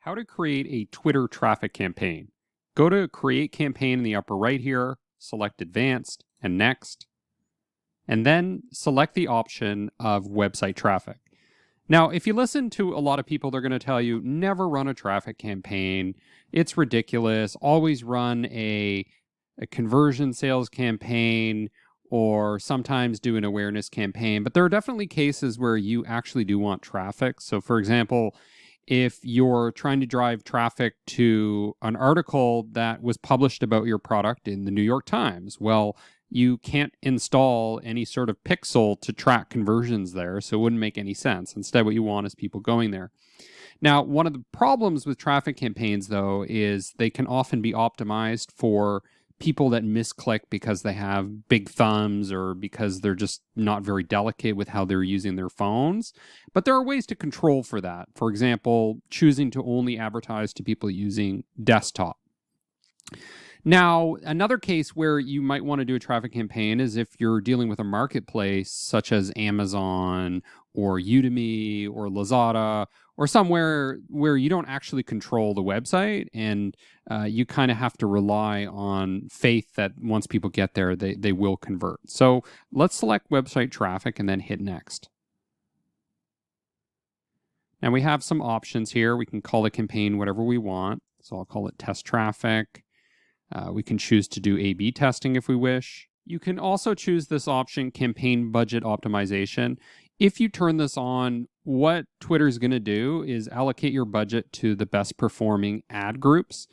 How to create a Twitter traffic campaign. Go to Create Campaign in the upper right here, select Advanced and Next, and then select the option of website traffic. Now, if you listen to a lot of people, they're going to tell you, never run a traffic campaign. It's ridiculous. Always run a conversion sales campaign or sometimes do an awareness campaign. But there are definitely cases where you actually do want traffic. So, for example, if you're trying to drive traffic to an article that was published about your product in the New York Times, well, you can't install any sort of pixel to track conversions there, so it wouldn't make any sense. Instead, what you want is people going there. Now, one of the problems with traffic campaigns, though, is they can often be optimized for people that misclick because they have big thumbs or because they're just not very delicate with how they're using their phones. But there are ways to control for that. For example, choosing to only advertise to people using desktop. Now, another case where you might want to do a traffic campaign is if you're dealing with a marketplace such as Amazon or Udemy or Lazada or somewhere where you don't actually control the website and you kind of have to rely on faith that once people get there, they will convert. So let's select website traffic and then hit next. Now we have some options here. We can call the campaign whatever we want. So I'll call it test traffic. We can choose to do A/B testing if we wish. You can also choose this option, campaign budget optimization. If you turn this on, what Twitter is going to do is allocate your budget to the best performing ad groups.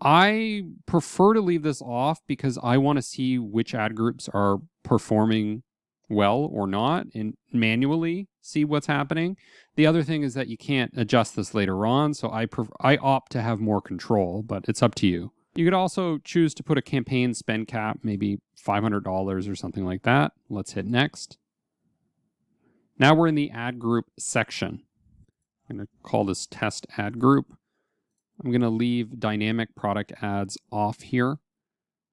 I prefer to leave this off because I want to see which ad groups are performing well or not and manually see what's happening. The other thing is that you can't adjust this later on, so I opt to have more control, but it's up to you. You could also choose to put a campaign spend cap, maybe $500 or something like that. Let's hit next. Now we're in the ad group section. I'm going to call this test ad group. I'm going to leave dynamic product ads off here.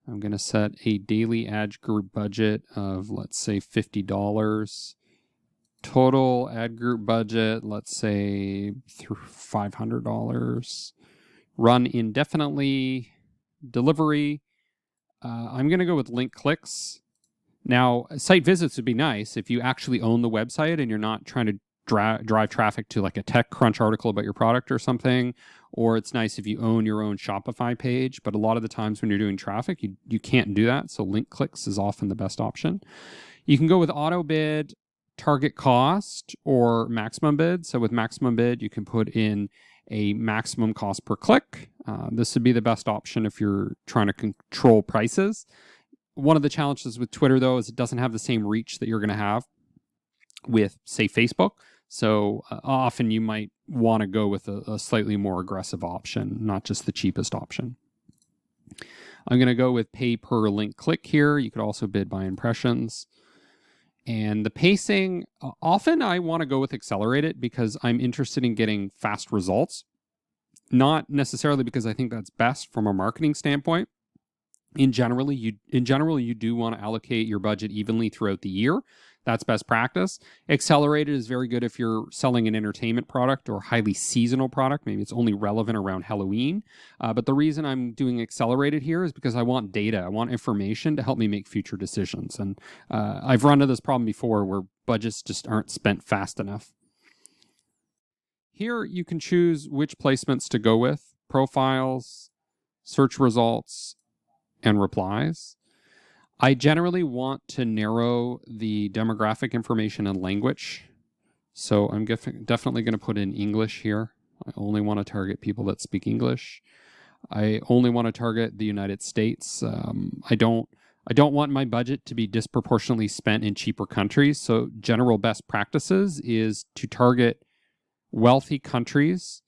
I'm going to set a daily ad group budget of, let's say, $50. Total ad group budget, let's say $500. Run indefinitely. Delivery. I'm going to go with link clicks. Now, site visits would be nice if you actually own the website and you're not trying to drive traffic to like a TechCrunch article about your product or something. Or it's nice if you own your own Shopify page. But a lot of the times when you're doing traffic, you can't do that. So link clicks is often the best option. You can go with auto bid, target cost, or maximum bid. So with maximum bid, you can put in a maximum cost per click. This would be the best option if you're trying to control prices. One of the challenges with Twitter, though, is it doesn't have the same reach that you're going to have with, say, Facebook. So often you might want to go with a slightly more aggressive option, not just the cheapest option. I'm going to go with pay per link click here. You could also bid by impressions. And the pacing, often I want to go with accelerated because I'm interested in getting fast results. Not necessarily because I think that's best from a marketing standpoint. In general, you do want to allocate your budget evenly throughout the year. That's best practice. Accelerated is very good if you're selling an entertainment product or highly seasonal product. Maybe it's only relevant around Halloween. But the reason I'm doing accelerated here is because I want data. I want information to help me make future decisions. And I've run into this problem before where budgets just aren't spent fast enough. Here you can choose which placements to go with: profiles, search results, and replies. I generally want to narrow the demographic information and language. So I'm definitely going to put in English here. I only want to target people that speak English. I only want to target the United States. I don't want my budget to be disproportionately spent in cheaper countries. So general best practices is to target wealthy countries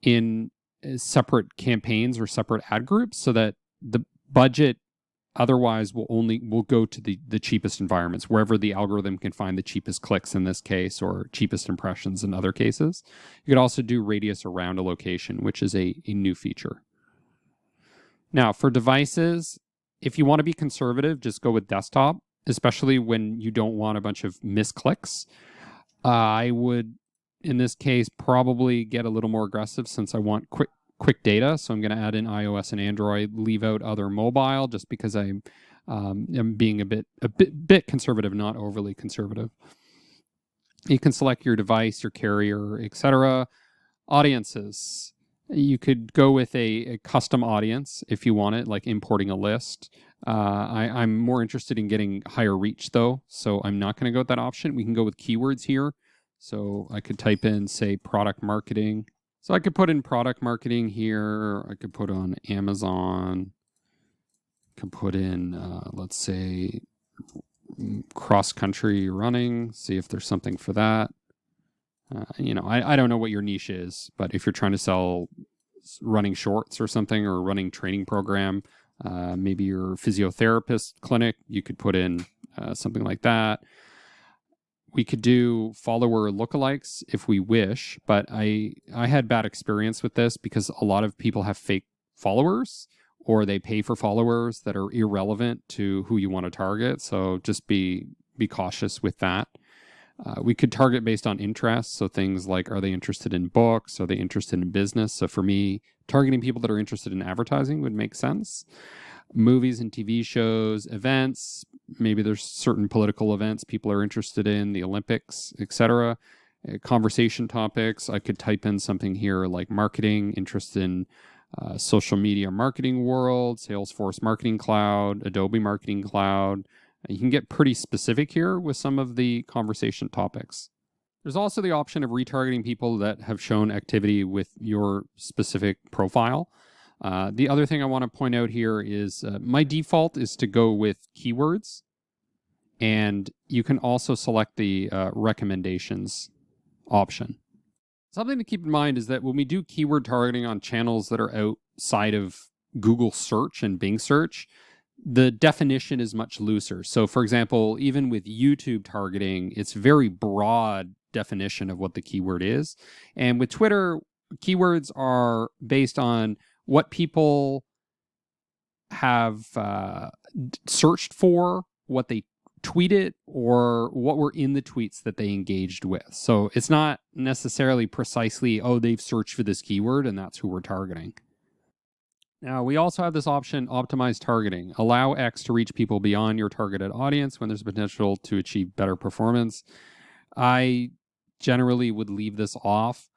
in separate campaigns or separate ad groups so that the budget otherwise will go to the cheapest environments, wherever the algorithm can find the cheapest clicks in this case, or cheapest impressions in other cases. You could also do radius around a location, which is a new feature. Now, for devices, if you want to be conservative, just go with desktop, especially when you don't want a bunch of misclicks. I would in this case, probably get a little more aggressive since I want quick data. So I'm going to add in iOS and Android, leave out other mobile just because I'm being a bit conservative, not overly conservative. You can select your device, your carrier, etc. Audiences. You could go with a custom audience if you want it, like importing a list. I'm more interested in getting higher reach though, so I'm not going to go with that option. We can go with keywords here. So I could type in, say, product marketing. So I could put in product marketing here. I could put on Amazon. I could put in, let's say, cross-country running, see if there's something for that. I don't know what your niche is, but if you're trying to sell running shorts or something, or running training program, maybe your physiotherapist clinic, you could put in something like that. We could do follower lookalikes if we wish, but I had bad experience with this because a lot of people have fake followers, or they pay for followers that are irrelevant to who you want to target. So just be cautious with that. We could target based on interests. So things like, are they interested in books? Are they interested in business? So for me, targeting people that are interested in advertising would make sense. Movies and TV shows, events, maybe there's certain political events people are interested in, the Olympics, etc. Conversation topics, I could type in something here like marketing, interest in social media marketing world, Salesforce Marketing Cloud, Adobe Marketing Cloud. You can get pretty specific here with some of the conversation topics. There's also the option of retargeting people that have shown activity with your specific profile. The other thing I want to point out here is my default is to go with keywords, and you can also select the recommendations option. Something to keep in mind is that when we do keyword targeting on channels that are outside of Google search and Bing search, the definition is much looser. So for example, even with YouTube targeting, it's very broad definition of what the keyword is. And with Twitter, keywords are based on what people have searched for, what they tweeted, or what were in the tweets that they engaged with. So it's not necessarily precisely, oh, they've searched for this keyword and that's who we're targeting. Now, we also have this option, optimize targeting. Allow X to reach people beyond your targeted audience when there's potential to achieve better performance. I generally would leave this off.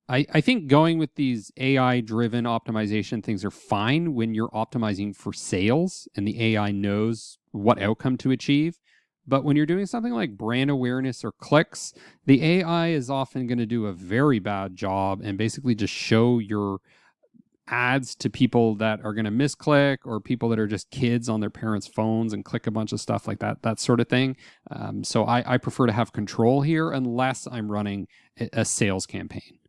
I think going with these AI-driven optimization things are fine when you're optimizing for sales and the AI knows what outcome to achieve. But when you're doing something like brand awareness or clicks, the AI is often going to do a very bad job and basically just show your ads to people that are going to misclick, or people that are just kids on their parents' phones and click a bunch of stuff like that sort of thing. So I prefer to have control here unless I'm running a sales campaign.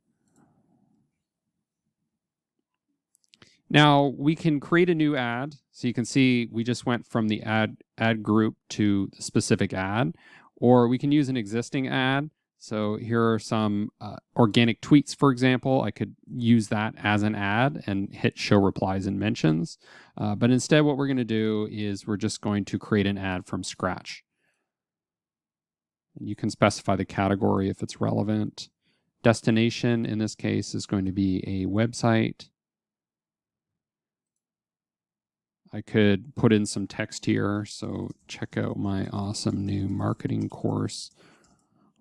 Now we can create a new ad. So you can see we just went from the ad group to the specific ad, or we can use an existing ad. So here are some organic tweets, for example. I could use that as an ad and hit show replies and mentions. But instead what we're going to do is we're just going to create an ad from scratch. You can specify the category if it's relevant. Destination in this case is going to be a website. I could put in some text here. So check out my awesome new marketing course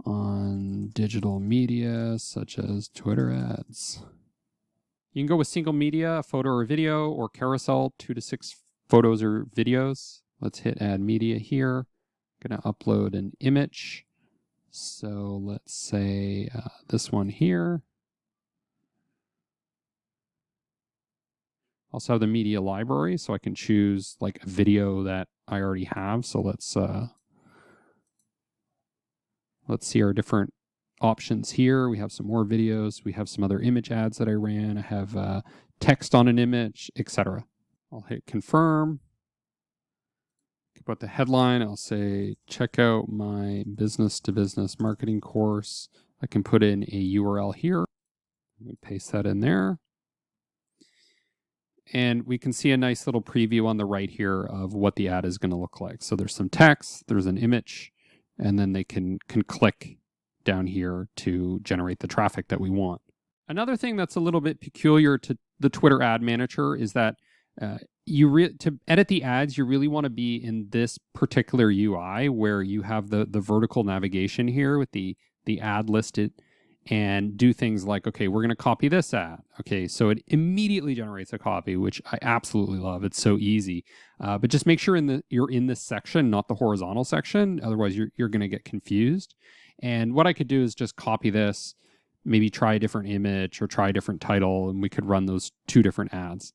on digital media, such as Twitter ads. You can go with single media, a photo or video, or carousel, 2 to 6 photos or videos. Let's hit add media here. I'm going to upload an image. So let's say this one here. Also have the media library, so I can choose like a video that I already have. So let's see our different options here. We have some more videos. We have some other image ads that I ran. I have text on an image, etc. I'll hit confirm. Put the headline. I'll say, check out my business-to-business marketing course. I can put in a URL here. We paste that in there. And we can see a nice little preview on the right here of what the ad is going to look like. So there's some text, there's an image, and then they can click down here to generate the traffic that we want. Another thing that's a little bit peculiar to the Twitter Ad Manager is that to edit the ads, you really want to be in this particular UI where you have the vertical navigation here with the ad listed, and do things like, okay, we're going to copy this ad. Okay, so it immediately generates a copy, which I absolutely love. It's so easy. But just make sure you're in this section, not the horizontal section. Otherwise, you're going to get confused. And what I could do is just copy this, maybe try a different image or try a different title, and we could run those 2 different ads.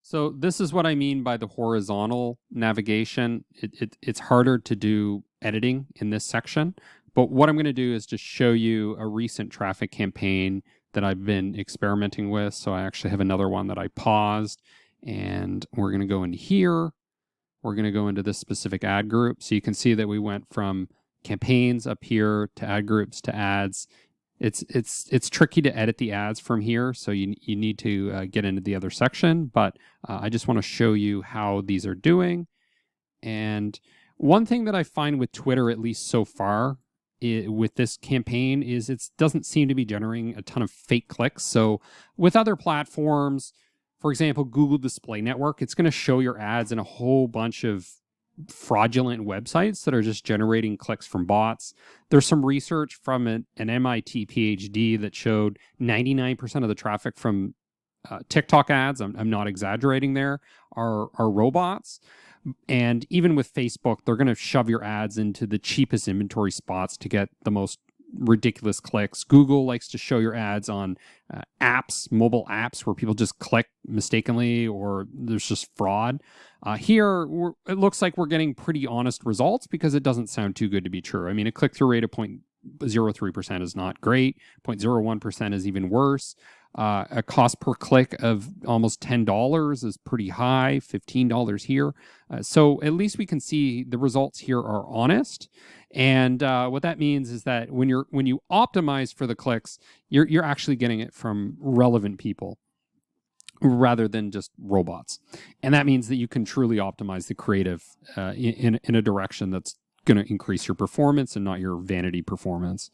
So this is what I mean by the horizontal navigation. It's harder to do editing in this section. But what I'm going to do is just show you a recent traffic campaign that I've been experimenting with. So I actually have another one that I paused, and we're going to go in here. We're going to go into this specific ad group. So you can see that we went from campaigns up here to ad groups to ads. It's tricky to edit the ads from here, so you need to get into the other section. But I just want to show you how these are doing. And one thing that I find with Twitter, at least so far, with this campaign is it doesn't seem to be generating a ton of fake clicks. So with other platforms, for example, Google Display Network, it's going to show your ads in a whole bunch of fraudulent websites that are just generating clicks from bots. There's some research from an MIT PhD that showed 99% of the traffic from TikTok ads, I'm not exaggerating there, are robots. And even with Facebook, they're going to shove your ads into the cheapest inventory spots to get the most ridiculous clicks. Google likes to show your ads on apps, mobile apps, where people just click mistakenly or there's just fraud. Here, it looks like we're getting pretty honest results because it doesn't sound too good to be true. I mean, a click-through rate of 0.03% is not great. 0.01% is even worse. A cost per click of almost $10 is pretty high, $15 here. So at least we can see the results here are honest. And what that means is that when you optimize for the clicks, you're actually getting it from relevant people rather than just robots. And that means that you can truly optimize the creative in a direction that's going to increase your performance and not your vanity performance.